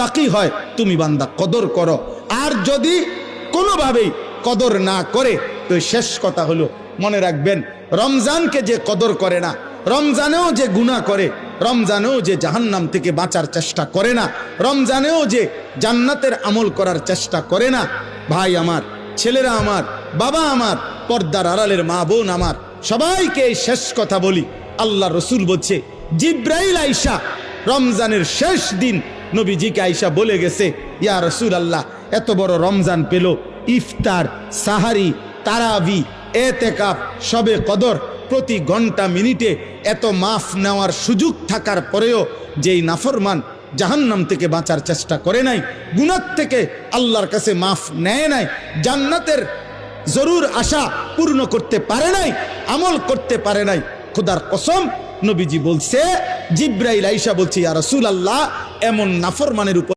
মুত্তাকি হয় তুমি বান্দা কদর করো। আর যদি কোনোভাবেই কদর না করে তো শেষ কথা হলো মনে রাখবেন, রমজানকে যে কদর করে না, রমজানেও যে গুনাহ করে, রমজানেও যে জাহান্নাম থেকে বাঁচার চেষ্টা করে না, রমজানেও যে জান্নাতের আমল করার চেষ্টা করে না, ভাই আমার, ছেলেরা আমার, বাবা আমার, পর্দার আড়ালের মা বোন আমার, সবাইকে এই শেষ কথা বলি। আল্লাহ রসুল বলছে, জিব্রাইল আইসা রমজানের শেষ দিন নবীজিকে আইসা বলে গেছে, ইয়া রসুল আল্লাহ, এত বড় রমজান পেল, ইফতার, সাহারি, তারাবি, এতেকাফ, শবে কদর, প্রতি ঘন্টা মিনিটে এত মাফ নেওয়ার সুযোগ থাকার পরেও যেই নাফরমান জাহান্নাম থেকে বাঁচার চেষ্টা করে নাই, গুনাহ থেকে আল্লাহর কাছে মাফ নেয় নাই, জান্নাতের জরুর আশা পূর্ণ করতে পারে নাই, আমল করতে পারে নাই, খোদার কসম নবীজি বলছে, জিব্রাইল আইসা বলছে, ইয়া রাসূলুল্লাহ, এমন নাফরমানের উপর